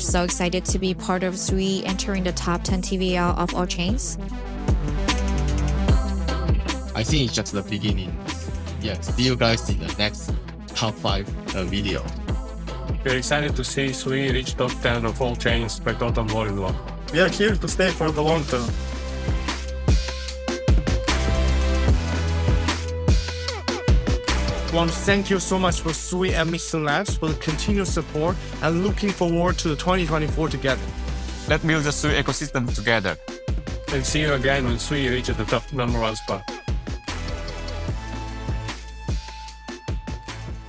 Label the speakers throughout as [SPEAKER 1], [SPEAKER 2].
[SPEAKER 1] so excited to be part of Sui entering the top 10 TVL of all chains?
[SPEAKER 2] I think it's just the beginning. Yeah, see you guys in the next top 5 video.
[SPEAKER 3] We're excited to see Sui reach top 10 of all chains by total volume. We are here to stay for the long term. I want to thank you so much for Sui and Mr. Labs for the continued support and looking forward to the 2024 together.
[SPEAKER 4] Let's build the Sui ecosystem together.
[SPEAKER 3] And see you again when Sui reaches the top #1 spot.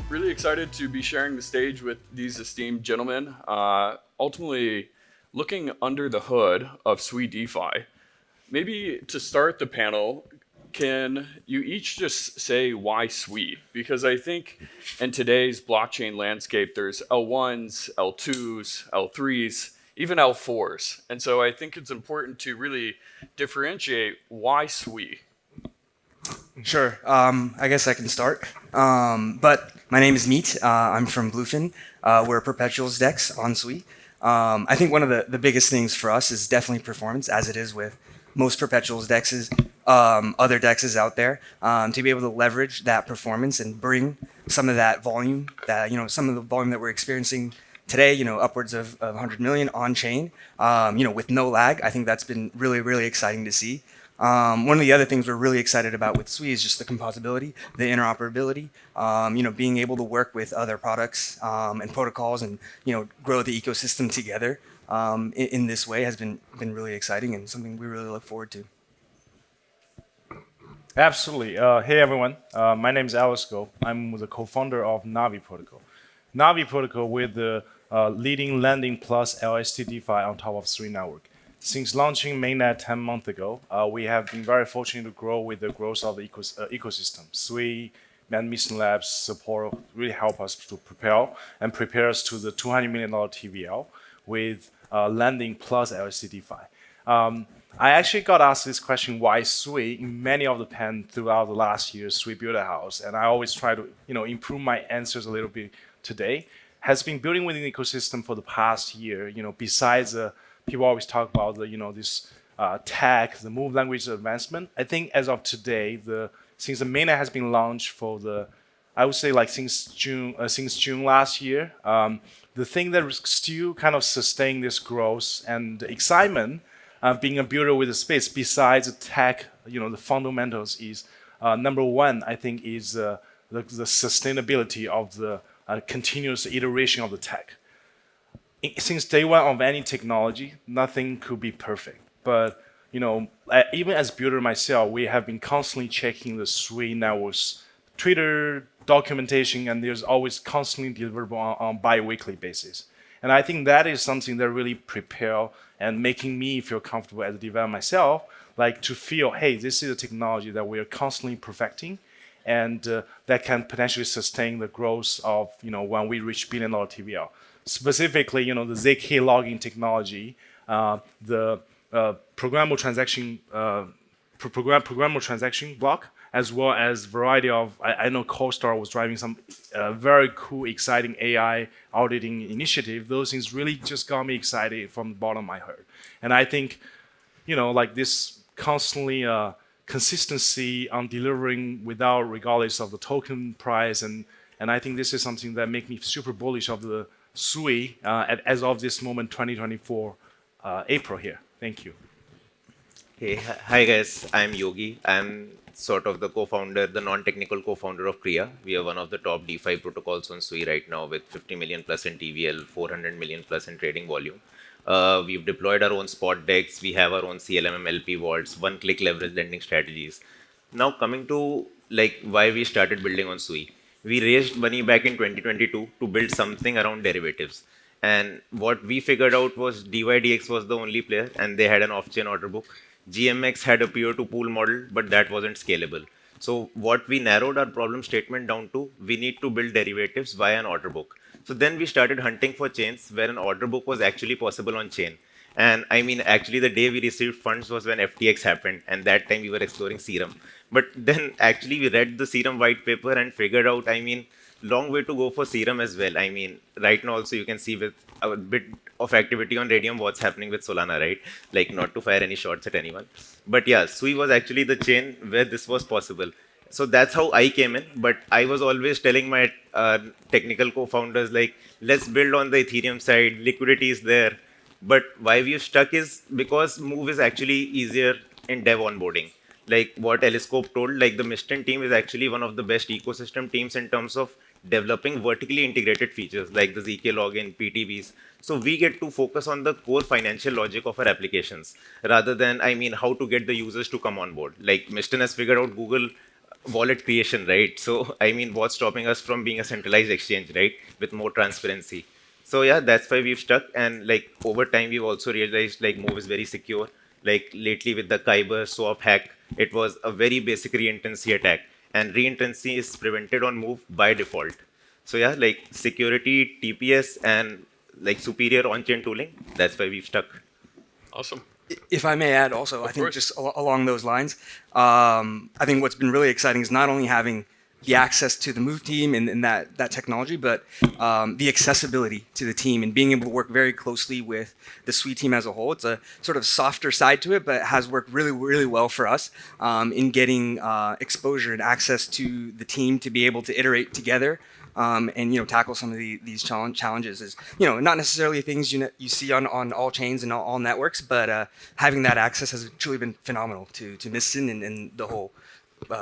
[SPEAKER 5] Really excited to be sharing the stage with these esteemed gentlemen. Ultimately, looking under the hood of Sui DeFi. Maybe to start the panel, can you each just say why Sui? Because I think in today's blockchain landscape, there's L1s, L2s, L3s, even L4s. And so I think it's important to really differentiate why Sui.
[SPEAKER 6] Sure. I guess I can start. But my name is Meet. I'm from Bluefin. We're perpetuals DEX on Sui. I think one of the biggest things for us is definitely performance, as it is with most perpetuals DEXs, other DEXs out there, to be able to leverage that performance and bring some of that volume, some of the volume that we're experiencing today, upwards of 100 million on chain, with no lag. I think that's been really, really exciting to see. One of the other things we're really excited about with Sui is just the composability, the interoperability, being able to work with other products and protocols and, grow the ecosystem together in this way has been really exciting and something we really look forward to.
[SPEAKER 7] Absolutely. Hey, everyone. My name is Elliscope. I'm the co-founder of NAVI protocol. NAVI protocol with the leading lending plus LST DeFi on top of Sui network. Since launching mainnet 10 months ago, we have been very fortunate to grow with the growth of the ecosystem. Sui and Mission Labs support really help us to prepare us to the $200 million TVL with lending plus LST DeFi. I actually got asked this question, why Sui, in many of the pen throughout the last year, Sui built a house, and I always try to improve my answers a little bit today. Has been building within the ecosystem for the past year, besides people always talk about this tech, the move language advancement. I think as of today, since the mainnet has been launched I would say since June last year, the thing that is still kind of sustaining this growth and excitement, being a builder with the space, besides the tech, the fundamentals is number one. I think is the sustainability of the continuous iteration of the tech. Since day one of any technology, nothing could be perfect. But even as builder myself, we have been constantly checking the Sui network's Twitter documentation, and there's always constantly deliverable on bi-weekly basis. And I think that is something that really prepare and making me feel comfortable as a developer myself, to feel, hey, this is a technology that we are constantly perfecting, and that can potentially sustain the growth of when we reach $1 billion TVL. Specifically, the ZK logging technology, the programmable transaction block, as well as variety of, I know CoStar was driving some very cool, exciting AI auditing initiative. Those things really just got me excited from the bottom of my heart. And I think, this constantly consistency on delivering without regardless of the token price, and I think this is something that makes me super bullish of the Sui as of this moment, 2024 April here. Thank you.
[SPEAKER 8] Hey, hi guys, I'm Yogi. I'm sort of the co-founder, the non-technical co-founder of Kriya. We are one of the top DeFi protocols on Sui right now with 50 million plus in TVL, 400 million plus in trading volume. We've deployed our own spot decks. We have our own CLMM LP vaults, one-click leverage lending strategies. Now coming to why we started building on Sui. We raised money back in 2022 to build something around derivatives. And what we figured out was DYDX was the only player, and they had an off-chain order book. GMX had a peer-to-pool model, but that wasn't scalable. So what we narrowed our problem statement down to, we need to build derivatives via an order book. So then we started hunting for chains where an order book was actually possible on chain. And I mean, actually the day we received funds was when FTX happened, and that time we were exploring Serum. But then actually we read the Serum white paper and figured out, long way to go for Serum as well. I mean, right now also you can see with a bit of activity on Radium what's happening with Solana, right? Like, not to fire any shots at anyone. But yeah, Sui was actually the chain where this was possible. So that's how I came in. But I was always telling my technical co-founders, like, let's build on the Ethereum side. Liquidity is there. But why we've stuck is because Move is actually easier in dev onboarding. Like what Elliscope told, like the Mistin team is actually one of the best ecosystem teams in terms of developing vertically integrated features like the ZK login, PTBs. So we get to focus on the core financial logic of our applications rather than, I mean, how to get the users to come on board. Like Mistin has figured out Google wallet creation, right? So, I mean, what's stopping us from being a centralized exchange, right? With more transparency. So yeah, that's why we've stuck. And like over time, we've also realized like Move is very secure. Like lately with the Kyber swap hack, it was a very basic reentrancy attack. And reentrancy is prevented on Move by default. So yeah, like security, TPS, and like superior on-chain tooling, that's why we've stuck.
[SPEAKER 5] Awesome.
[SPEAKER 6] If I may add also, I think
[SPEAKER 5] course.
[SPEAKER 6] just along those lines, I think what's been really exciting is not only having the access to the Move team and that technology, but the accessibility to the team and being able to work very closely with the Sui team as a whole. It's a sort of softer side to it, but it has worked really, really well for us in getting exposure and access to the team to be able to iterate together. And tackle some of these challenges is not necessarily things you see on all chains and all networks, but having that access has truly been phenomenal to Mistin and the whole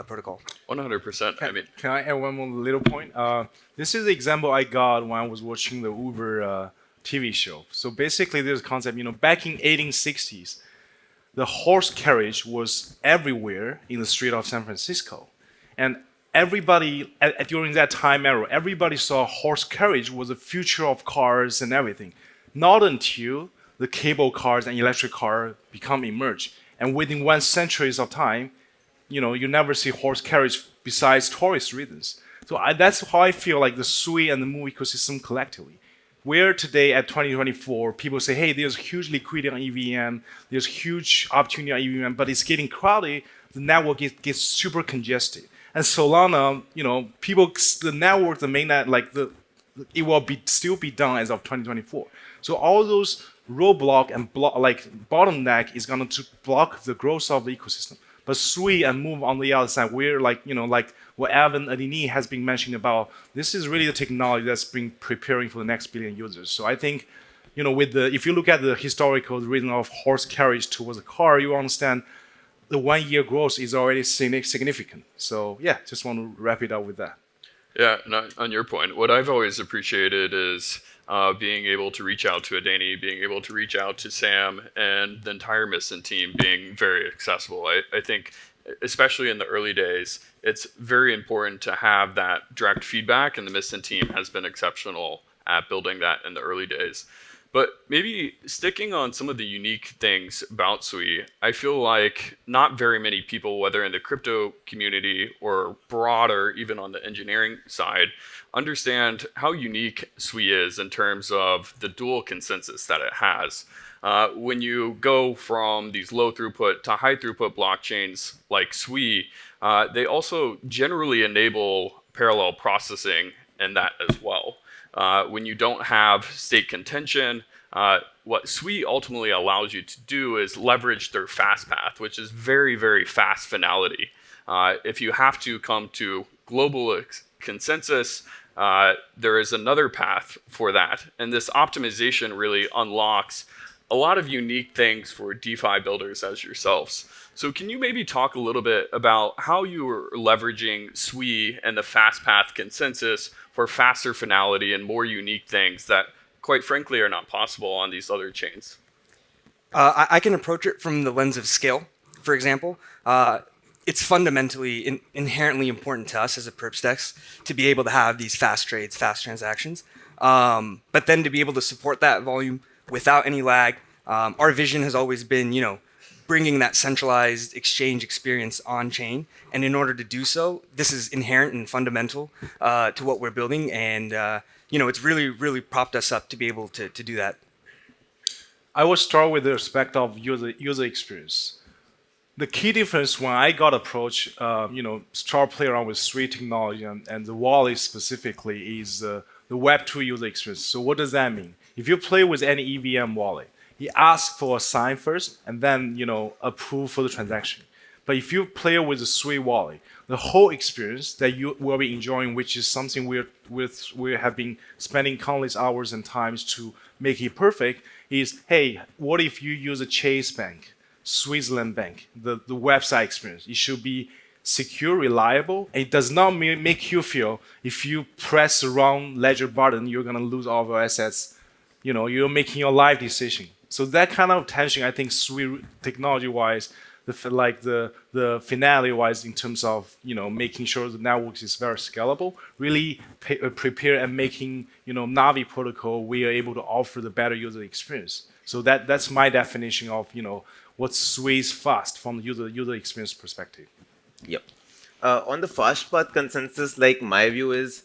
[SPEAKER 6] protocol.
[SPEAKER 5] 100%. I mean,
[SPEAKER 7] Can I add one more little point? This is the example I got when I was watching the Uber TV show. So basically, there's a concept, back in 1860s, the horse carriage was everywhere in the street of San Francisco. And everybody, during that time era, everybody saw horse carriage was the future of cars and everything. Not until the cable cars and electric car become emerged. And within 1 century of time, you never see horse carriage besides tourist reasons. So that's how I feel like the Sui and the Move ecosystem collectively. Where today at 2024, people say, hey, there's huge liquidity on EVM, there's huge opportunity on EVM, but it's getting crowded, the network gets super congested. And Solana, the network, the mainnet, it will still be done as of 2024. So all those roadblock and bottleneck is going to block the growth of the ecosystem. But Sui and Move on the other side, we're like what Evan Adini has been mentioning about, this is really the technology that's been preparing for the next billion users. So I think, if you look at the historical reason of horse carriage towards a car, you understand the 1 year growth is already significant. So yeah, just want to wrap it up with that.
[SPEAKER 5] yeah, and on your point, what I've always appreciated is being able to reach out to Adani, being able to reach out to Sam, and the entire Mistin team being very accessible. I think, especially in the early days, it's very important to have that direct feedback, and the Mistin team has been exceptional at building that in the early days. But maybe sticking on some of the unique things about Sui, I feel like not very many people, whether in the crypto community or broader, even on the engineering side, understand how unique Sui is in terms of the dual consensus that it has. When you go from these low throughput to high throughput blockchains like Sui, they also generally enable parallel processing in that as well. When you don't have state contention, what Sui ultimately allows you to do is leverage their fast path, which is very, very fast finality. If you have to come to global consensus, there is another path for that. And this optimization really unlocks a lot of unique things for DeFi builders as yourselves. So can you maybe talk a little bit about how you are leveraging Sui and the fast path consensus for faster finality and more unique things that, quite frankly, are not possible on these other chains?
[SPEAKER 6] I can approach it from the lens of scale, for example. It's fundamentally inherently important to us as a perps desk to be able to have these fast trades, fast transactions, but then to be able to support that volume without any lag. Our vision has always been, bringing that centralized exchange experience on chain. And in order to do so, this is inherent and fundamental to what we're building. And, it's really, really propped us up to be able to do that.
[SPEAKER 7] I will start with the aspect of user experience. the key difference when I got approached, start play around with Sui technology and the wallet specifically is the Web 2 user experience. So what does that mean? If you play with any EVM wallet, he asks for a sign first and then approve for the transaction. But if you play with the Sui wallet, the whole experience that you will be enjoying, which is something we have been spending countless hours and times to make it perfect, is hey, what if you use a Chase Bank, Switzerland Bank, the website experience? It should be secure, reliable. It does not make you feel if you press the wrong ledger button, you're gonna lose all of your assets. You're making your life decision. So that kind of tension, I think, Sui technology-wise, the finality-wise, in terms of making sure the network is very scalable, really prepare and making NAVI protocol, we are able to offer the better user experience. So that's my definition of what Sui is fast from the user experience perspective.
[SPEAKER 8] Yep. On the fast path consensus, my view is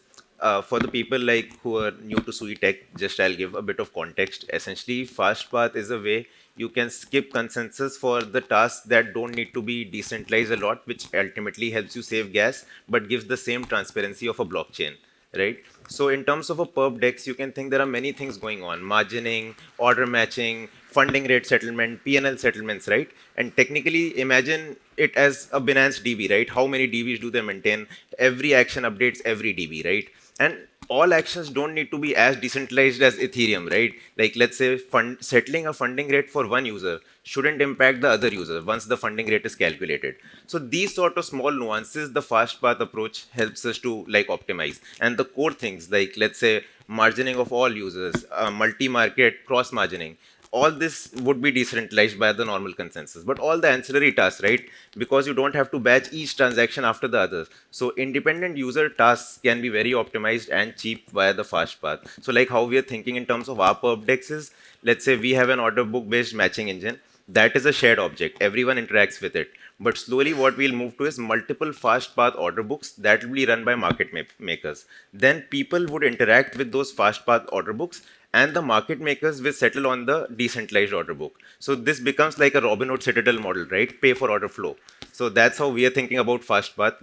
[SPEAKER 8] for the people who are new to Sui tech, just I'll give a bit of context. Essentially, fast path is a way you can skip consensus for the tasks that don't need to be decentralized a lot, which ultimately helps you save gas, but gives the same transparency of a blockchain, right? So in terms of a perp DEX, you can think there are many things going on: margining, order matching, funding rate settlement, P&L settlements, right? And technically, imagine it as a Binance DB, right? How many DBs do they maintain? Every action updates every DB, right? And all actions don't need to be as decentralized as Ethereum, right? Let's say settling a funding rate for one user shouldn't impact the other user once the funding rate is calculated. So these sort of small nuances, the fast path approach helps us to optimize. And the core things, let's say margining of all users, multi-market cross margining, all this would be decentralized by the normal consensus. But all the ancillary tasks, right? Because you don't have to batch each transaction after the others. So independent user tasks can be very optimized and cheap via the fast path. So how we are thinking in terms of our perp DEX is, let's say we have an order book based matching engine. That is a shared object. Everyone interacts with it. But slowly what we'll move to is multiple fast path order books that will be run by market makers. Then people would interact with those fast path order books, and the market makers will settle on the decentralized order book. So this becomes like a Robinhood Citadel model, right? Pay for order flow. So that's how we are thinking about fast path.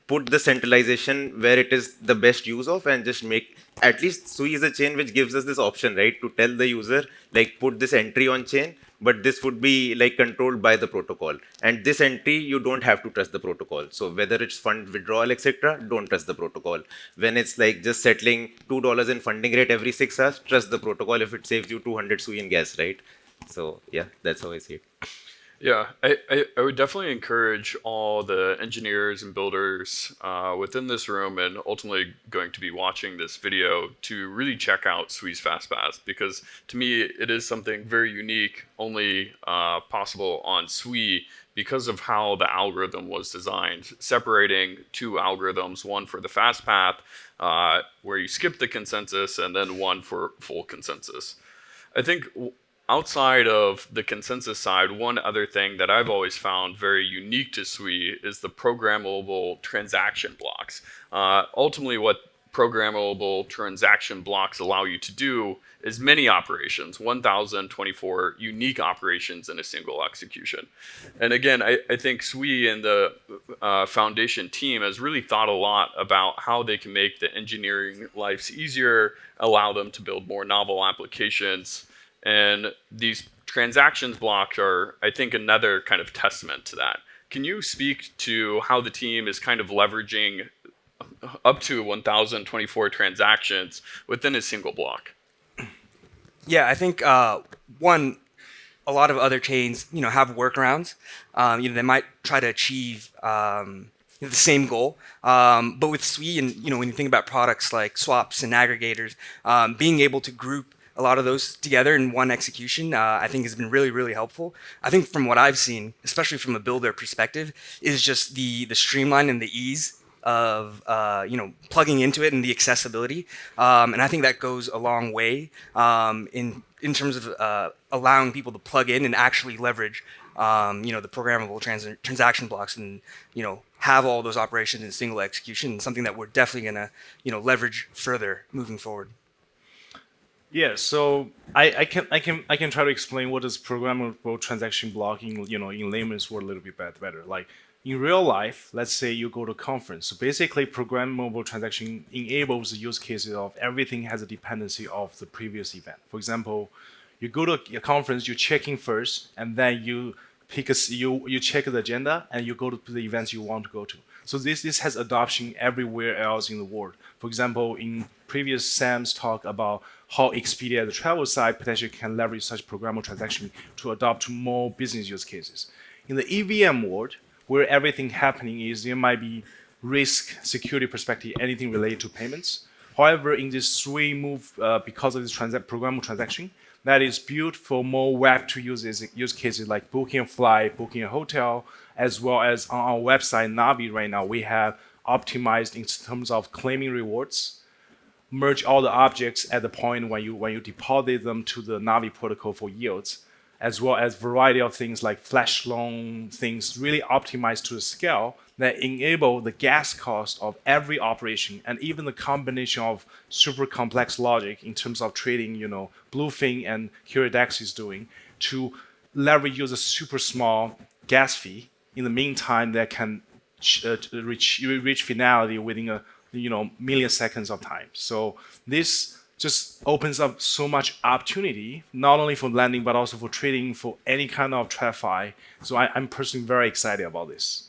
[SPEAKER 8] Put the centralization where it is the best use of, and just make, at least Sui is a chain which gives us this option, right? To tell the user, put this entry on chain, but this would be controlled by the protocol. And this entry, you don't have to trust the protocol. So whether it's fund withdrawal, etc., don't trust the protocol. When it's just settling $2 in funding rate every 6 hours, trust the protocol if it saves you 200 Sui in gas, right? So yeah, that's how I see it.
[SPEAKER 5] Yeah, I would definitely encourage all the engineers and builders within this room and ultimately going to be watching this video to really check out Sui's FastPath, because to me it is something very unique, only possible on Sui because of how the algorithm was designed, separating two algorithms, one for the fast path where you skip the consensus, and then one for full consensus. I think outside of the consensus side, one other thing that I've always found very unique to Sui is the programmable transaction blocks. Ultimately, what programmable transaction blocks allow you to do is many operations, 1,024 unique operations in a single execution. And again, I think Sui and the foundation team has really thought a lot about how they can make the engineering lives easier, allow them to build more novel applications. And these transactions blocks are, I think, another kind of testament to that. Can you speak to how the team is kind of leveraging up to 1,024 transactions within a single block?
[SPEAKER 6] Yeah, I think one, a lot of other chains, have workarounds. They might try to achieve the same goal, but with Sui, and when you think about products like swaps and aggregators, being able to group a lot of those together in one execution, I think has been really, really helpful. I think from what I've seen, especially from a builder perspective, is just the streamline and the ease of plugging into it and the accessibility, and I think that goes a long way in terms of allowing people to plug in and actually leverage the programmable transaction blocks, and have all those operations in single execution. Something that we're definitely going to leverage further moving forward.
[SPEAKER 7] Yeah, so I can try to explain what is programmable transaction block in layman's word a little bit better. Like in real life, let's say you go to a conference. So basically, programmable transaction enables the use cases of everything has a dependency of the previous event. For example, you go to a conference, you check in first, and then you you check the agenda and you go to the events you want to go to. So this has adoption everywhere else in the world. For example, in previous Sam's talk about how Expedia, the travel site, potentially can leverage such programmable transaction to adopt to more business use cases. In the EVM world, where everything happening is there might be risk, security perspective, anything related to payments. However, in this Sui move, because of this programmable transaction, that is built for more Web2 use cases like booking a flight, booking a hotel, as well as on our website, NAVI right now, we have optimized in terms of claiming rewards, merge all the objects at the point when you deposit them to the NAVI protocol for yields, as well as variety of things like flash loan things really optimized to the scale that enable the gas cost of every operation and even the combination of super complex logic in terms of trading, Bluefin and Kriya is doing to leverage use a super small gas fee. In the meantime, that can reach finality within a milliseconds of time. So this just opens up so much opportunity, not only for lending, but also for trading for any kind of TradFi. So I'm personally very excited about this.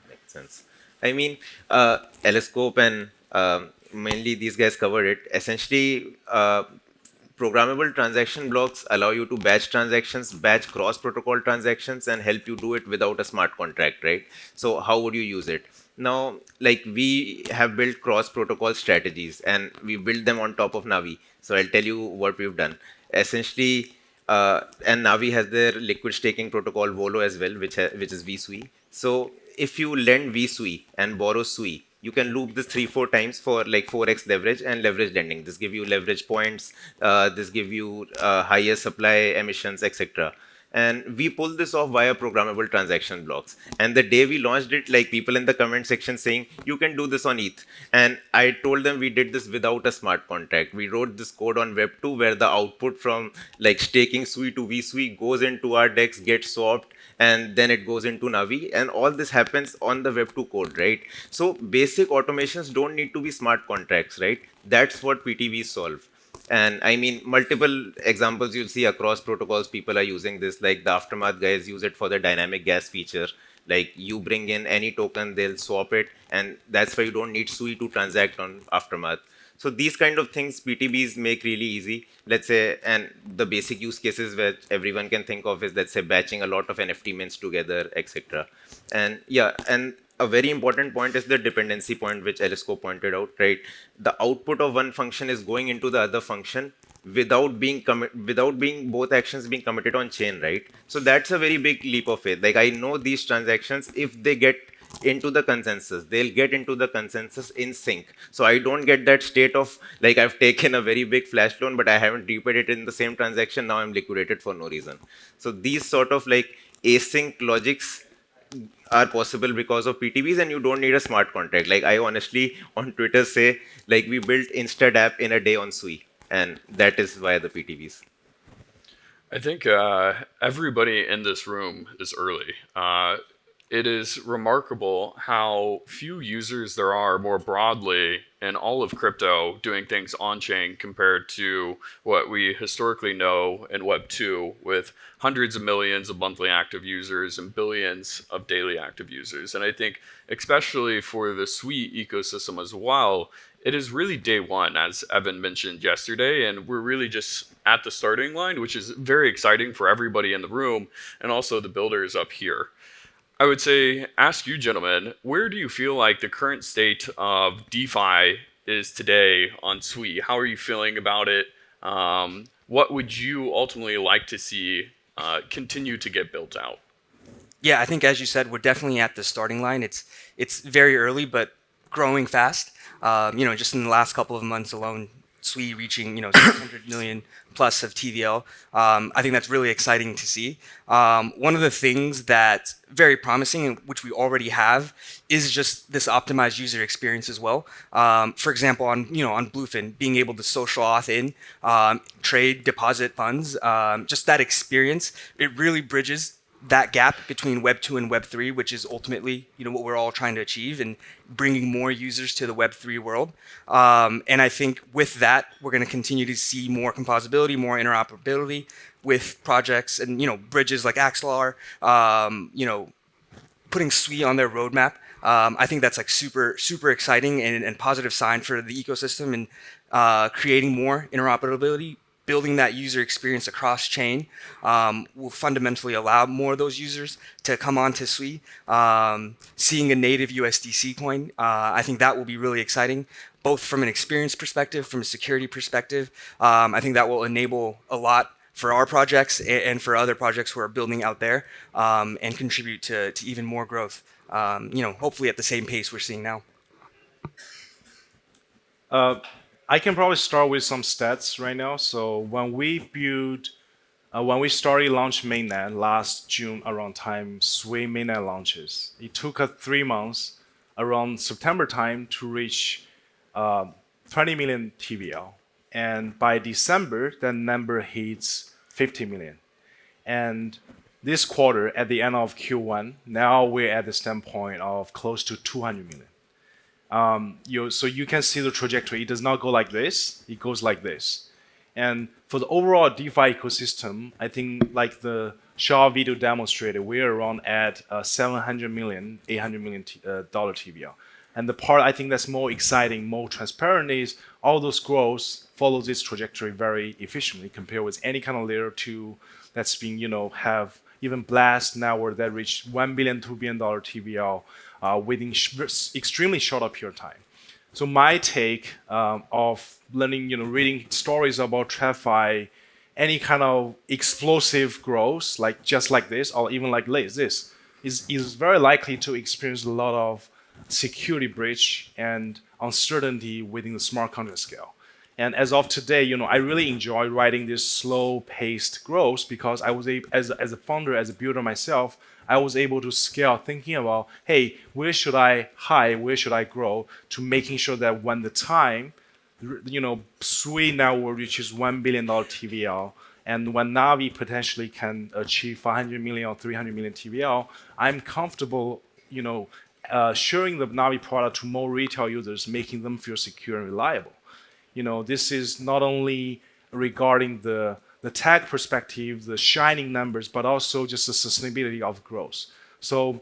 [SPEAKER 8] Makes sense. I mean, Elliscope and mainly these guys covered it. Essentially, programmable transaction blocks allow you to batch transactions, batch cross-protocol transactions, and help you do it without a smart contract, right? So how would you use it? Now, like we have built cross-protocol strategies and we built them on top of NAVI. So I'll tell you what we've done. Essentially, and NAVI has their liquid staking protocol Volo as well, which is vSui. So if you lend vSui and borrow Sui, you can loop this 3-4 times for like 4x leverage and leverage lending. This give you leverage points. This give you higher supply emissions, etc. And we pull this off via programmable transaction blocks. And the day we launched it, like people in the comment section saying, you can do this on ETH. And I told them we did this without a smart contract. We wrote this code on Web2 where the output from like staking Sui to vSui goes into our DEX, gets swapped, and then it goes into NAVI. And all this happens on the Web2 code, right? So basic automations don't need to be smart contracts, right? That's what PTVs solve. And I mean, multiple examples you'll see across protocols, people are using this, like the Aftermath guys use it for the dynamic gas feature. Like you bring in any token, they'll swap it. And that's why you don't need Sui to transact on Aftermath. So these kind of things PTBs make really easy. Let's say, and the basic use cases where everyone can think of is, let's say, batching a lot of NFT mints together, etc. And yeah, and a very important point is the dependency point, which Elliscope pointed out, right? The output of one function is going into the other function without being both actions being committed on chain, right? So that's a very big leap of faith. Like I know these transactions, if they get into the consensus, they'll get into the consensus in sync. So I don't get that state of like I've taken a very big flash loan, but I haven't repaid it in the same transaction. Now I'm liquidated for no reason. So these sort of like async logics are possible because of PTBs, and you don't need a smart contract. Like I honestly on Twitter say, like we built Insta app in a day on Sui, and that is via the PTBs.
[SPEAKER 5] I think everybody in this room is early. It is remarkable how few users there are more broadly in all of crypto doing things on-chain compared to what we historically know in Web 2 with hundreds of millions of monthly active users and billions of daily active users. And I think especially for the Sui ecosystem as well, it is really day one, as Evan mentioned yesterday, and we're really just at the starting line, which is very exciting for everybody in the room and also the builders up here. I would say, ask you gentlemen, where do you feel like the current state of DeFi is today on Sui? How are you feeling about it? What would you ultimately like to see continue to get built out?
[SPEAKER 6] Yeah, I think as you said, we're definitely at the starting line. It's very early, but growing fast. Just in the last couple of months alone, Sui reaching 600 million plus of TVL. I think that's really exciting to see. One of the things that's very promising, and which we already have, is just this optimized user experience as well. For example, on Bluefin, being able to social auth in, trade, deposit funds, just that experience, it really bridges that gap between Web 2 and Web 3, which is ultimately what we're all trying to achieve, and bringing more users to the Web 3 world. And I think with that, we're going to continue to see more composability, more interoperability with projects and bridges like Axelar, putting Sui on their roadmap. I think that's like super exciting and positive sign for the ecosystem, and creating more interoperability. Building that user experience across chain will fundamentally allow more of those users to come on to Sui. Seeing a native USDC coin, I think that will be really exciting, both from an experience perspective, from a security perspective. I think that will enable a lot for our projects and for other projects who are building out there, and contribute to even more growth, hopefully at the same pace we're seeing now.
[SPEAKER 7] I can probably start with some stats right now. So when we started launch mainnet last June around time, Sui mainnet launches, it took us 3 months around September time to reach 20 million TVL. And by December, that number hits 50 million. And this quarter, at the end of Q1, now we're at the standpoint of close to 200 million. So you can see the trajectory. It does not go like this. It goes like this. And for the overall DeFi ecosystem, I think like the Shaw video demonstrated, we're around at 700 million, 800 million dollar TVL. And the part I think that's more exciting, more transparent is all those growths follow this trajectory very efficiently compared with any kind of layer 2 that's been, have even Blast network that reached $1 billion, $2 billion TVL within extremely short period of time. So my take of learning, reading stories about TradFi, any kind of explosive growth, like just like this, or even like this, is very likely to experience a lot of security breach and uncertainty within the smart contract scale. And as of today, I really enjoy writing this slow-paced growth because I was as a founder, as a builder myself, I was able to scale thinking about, hey, where should I hide, where should I grow, to making sure that when the time, Sui network reaches $1 billion TVL, and when NAVI potentially can achieve 500 million or 300 million TVL, I'm comfortable, sharing the NAVI product to more retail users, making them feel secure and reliable. This is not only regarding the tag perspective, the shining numbers, but also just the sustainability of growth. So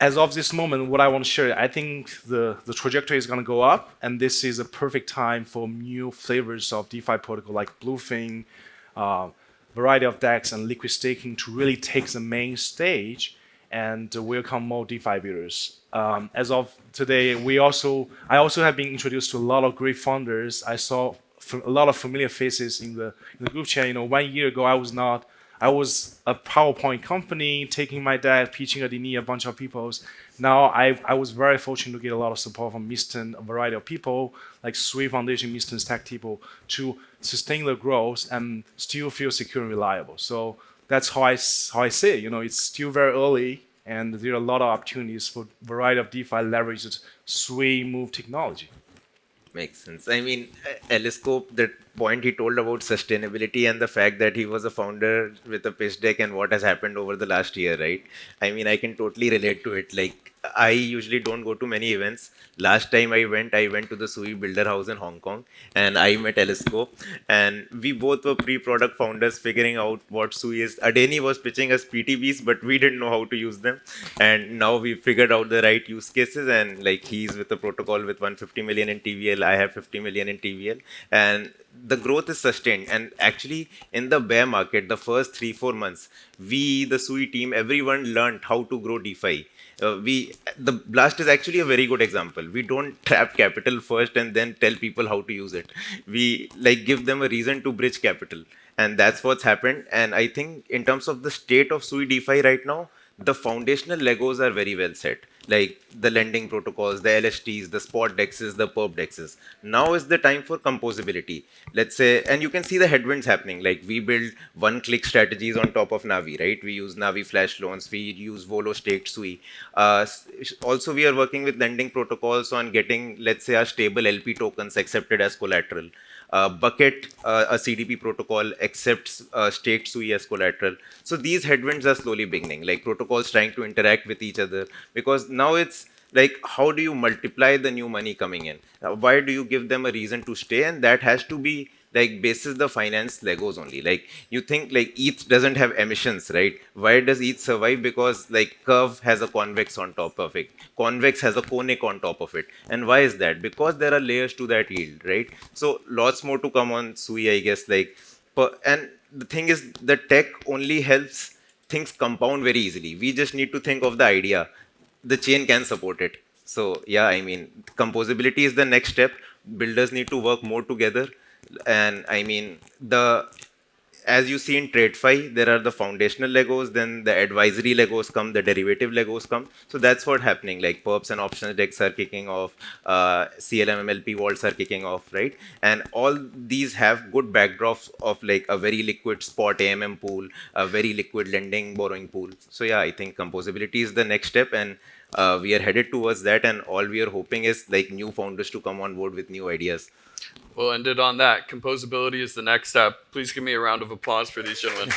[SPEAKER 7] as of this moment, what I want to share, I think the trajectory is going to go up, and this is a perfect time for new flavors of DeFi protocol like Bluefin, variety of DEX, and liquid staking to really take the main stage and welcome more DeFi builders. As of today, I also have been introduced to a lot of great founders. I saw a lot of familiar faces in the group chat. 1 year ago, I was a PowerPoint company, taking my dad, pitching a bunch of people. Now I was very fortunate to get a lot of support from Miston, a variety of people like Sui Foundation, Miston's tech people, to sustain the growth and still feel secure and reliable. So that's how I say it. It's still very early, and there are a lot of opportunities for a variety of DeFi leverage Sui move technology.
[SPEAKER 8] Makes sense. I mean, Elliscope, that point he told about sustainability and the fact that he was a founder with a pitch deck and what has happened over the last year, right? I mean, I can totally relate to it. Like, I usually don't go to many events. Last time I went to the Sui Builder House in Hong Kong, and I met Elliscope, and we both were pre-product founders figuring out what Sui is. Adeni was pitching us PTBs, but we didn't know how to use them. And now we figured out the right use cases, and like he's with the protocol with 150 million in TVL, I have 50 million in TVL, and the growth is sustained. And actually in the bear market, the first 3-4 months, we, the Sui team, everyone learned how to grow DeFi. The Blast is actually a very good example. We don't trap capital first and then tell people how to use it. We give them a reason to bridge capital, and that's what's happened. And I think in terms of the state of Sui DeFi right now, the foundational Legos are very well set. like the lending protocols, the LSTs, the spot dexes, the perp dexes. Now is the time for composability. Let's say, and you can see the headwinds happening. Like we build one-click strategies on top of NAVI, right? We use NAVI flash loans, we use Volo staked Sui. Also, we are working with lending protocols on getting, let's say, our stable LP tokens accepted as collateral. Bucket, a CDP protocol, accepts staked Sui as collateral. So these headwinds are slowly beginning, like protocols trying to interact with each other, because now it's like, how do you multiply the new money coming in? Why do you give them a reason to stay? And that has to be like basis the finance Legos only. Like you think like ETH doesn't have emissions, right? Why does ETH survive? Because like Curve has a convex on top of it. Convex has a conic on top of it. And why is that? Because there are layers to that yield, right? So lots more to come on Sui, I guess. Like, and the thing is, the tech only helps things compound very easily. We just need to think of the idea. The chain can support it. So yeah, I mean, composability is the next step. Builders need to work more together. And I mean, as you see in TradeFi, there are the foundational Legos, then the advisory Legos come, the derivative Legos come. So that's what's happening. Like perps and options decks are kicking off, CLMMLP vaults are kicking off, right? And all these have good backdrops of like a very liquid spot AMM pool, a very liquid lending borrowing pool. So yeah, I think composability is the next step, and we are headed towards that. And all we are hoping is like new founders to come on board with new ideas.
[SPEAKER 5] We'll end it on that. Composability is the next step. Please give me a round of applause for these gentlemen.